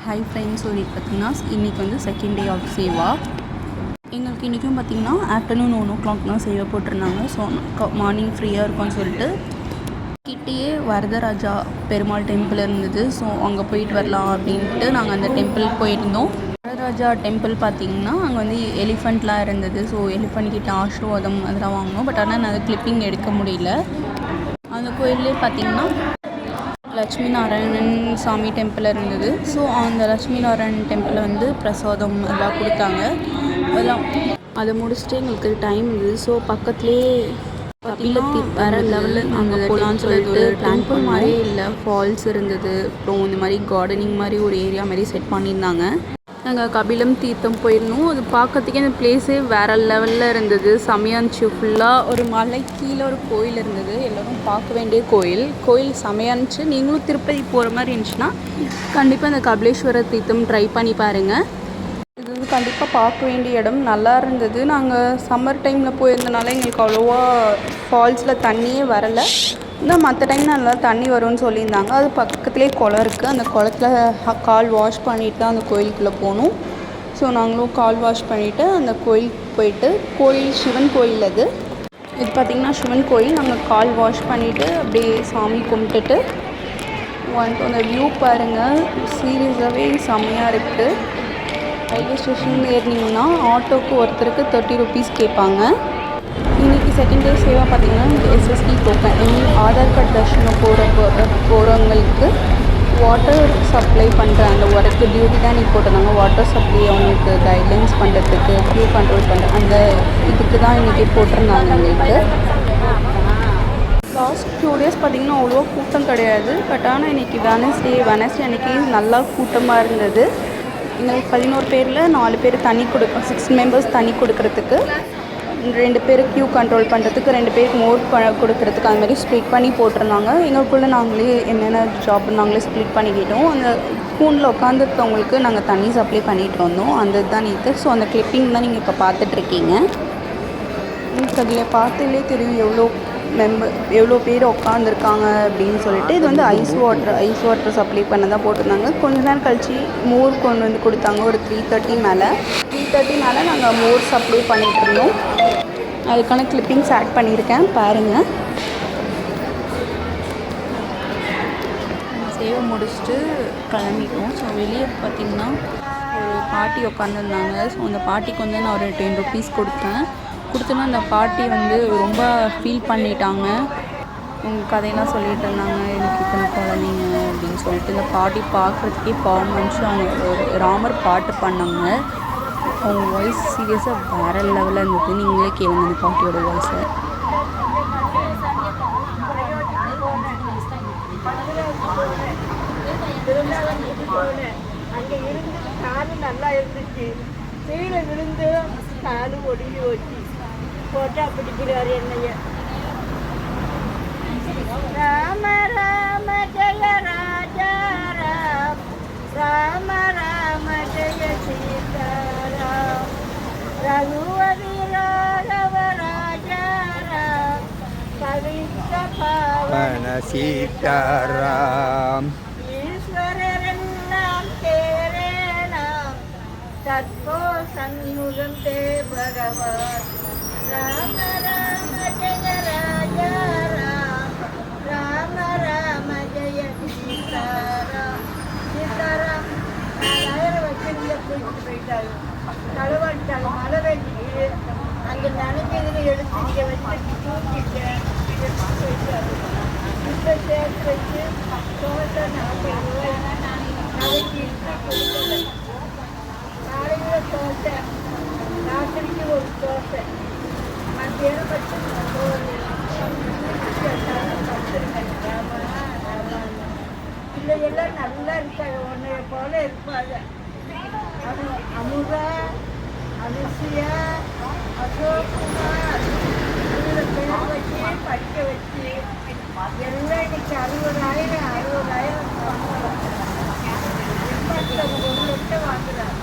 Hi friends, இன்னைக்கு பார்த்தீங்கன்னா இன்றைக்கி வந்து செகண்ட் டே ஆஃப் சேவா. எங்களுக்கு இன்றைக்கும் பார்த்திங்கன்னா ஆஃப்டர்நூன் 1 o'clock சேவை போட்டிருந்தாங்க. ஸோ மார்னிங் ஃப்ரீயாக இருக்கும்னு சொல்லிட்டு கிட்டேயே வரதராஜா பெருமாள் டெம்பிள் இருந்தது. ஸோ அங்கே போயிட்டு வரலாம் அப்படின்ட்டு நாங்கள் அந்த டெம்பிள் போயிருந்தோம். வரதராஜா டெம்பிள் பார்த்திங்கன்னா அங்கே வந்து எலிஃபண்ட்லாம் இருந்தது. ஸோ எலிஃபண்ட் கிட்ட ஆசீர்வாதம் அதெல்லாம் வாங்கினோம். பட் ஆனால் நான் கிளிப்பிங் எடுக்க முடியல. அந்த கோயிலே பார்த்திங்கன்னா லட்சுமி நாராயணன் சாமி டெம்பிள் இருந்தது. ஸோ அந்த லட்சுமி நாராயணன் டெம்பிளில் வந்து பிரசாதம் எல்லாம் கொடுத்தாங்க. அதெல்லாம் அதை முடிச்சுட்டு எங்களுக்கு டைம் இருந்தது. ஸோ பக்கத்துலேயே வேறு லெவலில் அங்கே போகலான்னு சொல்லிட்டு டெம்பிள் மாதிரியே இல்லை, ஃபால்ஸ் இருந்தது. அப்புறம் இந்த மாதிரி கார்டனிங் மாதிரி ஒரு ஏரியா மாதிரி செட் பண்ணியிருந்தாங்க. நாங்கள் கபிலம் தீர்த்தம் போயிருந்தோம். அது பார்க்கறதுக்கே அந்த பிளேஸே வேறு லெவலில் இருந்தது. செமையாக இருந்துச்சு. ஃபுல்லாக ஒரு மலை கீழே ஒரு கோயில் இருந்தது. எல்லோரும் பார்க்க வேண்டிய கோயில் செமையாக இருந்துச்சு. நீங்களும் திருப்பதி போகிற மாதிரி இருந்துச்சுன்னா கண்டிப்பாக அந்த கபிலேஸ்வர தீர்த்தம் ட்ரை பண்ணி பாருங்கள். இது வந்து கண்டிப்பாக பார்க்க வேண்டிய இடம். நல்லா இருந்தது. நாங்கள் சம்மர் டைமில் போயிருந்தனால எங்களுக்கு அவ்வளோவா ஃபால்ஸில் தண்ணியே வரலை. இன்னும் மற்ற டைம் நல்லா தண்ணி வரும்னு சொல்லியிருந்தாங்க. அது பக்கத்துலேயே குளம் இருக்குது. அந்த குளத்தில் கால் வாஷ் பண்ணிவிட்டு தான் அந்த கோயிலுக்குள்ளே போகணும். ஸோ நாங்களும் கால் வாஷ் பண்ணிவிட்டு அந்த கோயிலுக்கு போயிட்டு, சிவன் கோயில் அது. இது பார்த்திங்கன்னா சிவன் கோயில். நாங்கள் கால் வாஷ் பண்ணிவிட்டு அப்படியே சாமி கும்பிட்டுட்டு வந்துட்டு அந்த வியூ பாருங்கள். சீரியஸாகவே செம்மையாக இருக்குது. ரயில்வே ஸ்டேஷன் ஏறினீங்கன்னா ஆட்டோக்கு ஒருத்தருக்கு 30 rupees கேட்பாங்க. இன்றைக்கி செகண்ட் டே சேவா பார்த்திங்கன்னா எஸ்எஸ்டி டோக்கன் ஆதார் கார்டு தர்ஷனம் போகிறவங்களுக்கு வாட்டர் சப்ளை பண்ணுற அந்த ஒர்க்கு டியூட்டி தான் இன்றைக்கி போட்டிருந்தாங்க. வாட்டர் சப்ளை அவங்களுக்கு கைட்லைன்ஸ் பண்ணுறதுக்கு, க்யூ கண்ட்ரோல் பண்ணுற அந்த இதுக்கு தான் இன்றைக்கி போட்டிருந்தாங்க. எங்களுக்கு லாஸ்ட் 2 days பார்த்திங்கன்னா அவ்வளோ கூட்டம் கிடையாது. பட் ஆனால் இன்றைக்கி வெனஸ்டே அன்றைக்கி நல்லா கூட்டமாக இருந்தது. எங்களுக்கு 11 பேரில் 4 பேர் 6 members தண்ணி கொடுக்கறதுக்கு, 2 பேர் க்யூ கண்ட்ரோல் பண்ணுறதுக்கு, 2 பேருக்கு மோர் கொடுக்கறதுக்கு, அந்த மாதிரி ஸ்ப்ளிட் பண்ணி போட்டிருந்தாங்க. எங்களுக்குள்ளே நாங்களே என்னென்ன ஜாப் நாங்களே ஸ்ப்ளிட் பண்ணிக்கிட்டோம். அந்த ஸ்பூனில் உட்காந்துருக்கவங்களுக்கு நாங்கள் தண்ணி சப்ளை பண்ணிகிட்டு வந்தோம். அந்த இதுதான் இது. ஸோ அந்த கிளிப்பிங் தான் நீங்கள் இப்போ பார்த்துட்ருக்கீங்க. உங்களுக்கு அதில் பார்த்தாலே தெரியும் எவ்வளோ பேர் உட்காந்துருக்காங்க அப்படின்னு சொல்லிட்டு. இது வந்து ஐஸ் வாட்டர் சப்ளை பண்ண தான் போட்டிருந்தாங்க. கொஞ்ச நேரம் கழித்து மோர் கொண்டு வந்து கொடுத்தாங்க. ஒரு 3:30 மேலே நாங்கள் மோர் சப்ளை பண்ணிகிட்டு இருந்தோம். அதுக்கான கிளிப்பிங்ஸ் ஆட் பண்ணியிருக்கேன், பாருங்கள். சேவை முடிச்சுட்டு கிளம்பிட்டோம். ஸோ வெளியே பார்த்திங்கன்னா ஒரு பாட்டி உட்காந்துருந்தாங்க. ஸோ அந்த பாட்டிக்கு வந்து நான் ஒரு 10 rupees கொடுத்தோன்னா அந்த பாட்டி வந்து ரொம்ப ஃபீல் பண்ணிட்டாங்க. உங்கள் கதையெல்லாம் சொல்லிகிட்டு இருந்தாங்க, எனக்கு இத்தனை குழந்தைங்க அப்படின்னு சொல்லிட்டு. இந்த பாட்டி பார்க்குறதுக்கே பாவம் வந்துச்சு. அவங்க ஒரு ராமர் பாட்டு பண்ணாங்க. அவங்க வாய்ஸ் சீரியஸாக வேறு லெவலில் இருந்தது. நீங்களே கேளுங்க அந்த பாட்டியோட வாய்ஸை. அங்கே இருந்து காலு நல்லா இருந்துச்சு. கீழே விழுந்து காலு ஒடுங்கி வச்சு போட்டா பிடிக்கிறாரு என்னைய. ராம ராம ஜெய ராஜா ராம், ராம ராம ஜெய சீதாராம், ரகுவதி ராகவ ராஜா ராம், பவித்த பாவன சீதாராம், ஈஸ்வரரெல்லாம் தேரே நாம், தற்போ சண்முகம் தே பகவான், ராம ராம ஜெய ராஜா ராம், ராம ராம ஜெய சீதாராம். சீதாராம் 4000 வச்சிருந்த போயிட்டு போயிட்டாரு. களவாட்டாங்க. மழை வேண்டிக்கு அங்கே நினைக்கிறதுல எடுத்து இங்கே வச்சு தூக்கிட்டேன், எடுத்து போயிட்டாரு. இப்போ சேர்த்து வச்சு தோட்டை 40 ரூபாய் நாளைக்கு கொடுக்கல. காலையில் தோட்டை, ராத்திரிக்கு ஒரு தோட்டை, மத்தியானம் வச்சு இல்லை எல்லாம் நல்லா இருக்காங்க. உன்னைய போல இருப்பாங்க. அமுதா, அனுசியா, அசோக்குமார் இதில் பேர் வச்சு படிக்க வச்சு எல்லாம் இன்னைக்கு 60,000 வாங்குறாங்க. 1 லட்சம் வாங்குறாங்க.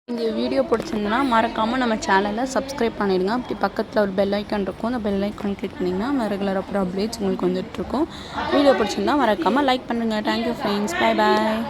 இந்த வீடியோ பிடிச்சிருந்தனா மறக்காமல் நம்ம சேனலை சப்ஸ்கிரைப் பண்ணிடுங்க. அப்படி பக்கத்தில் ஒரு பெல் ஐக்கான் இருக்கும். அந்த பெல் ஐக்கான் கிளிக் பண்ணிங்கன்னா ரெகுலர் அப்டேட்ஸ் உங்களுக்கு வந்துட்டுருக்கும். வீடியோ பிடிச்சிருந்தா மறக்காமல் லைக் பண்ணுங்கள். Thank you friends. Bye bye.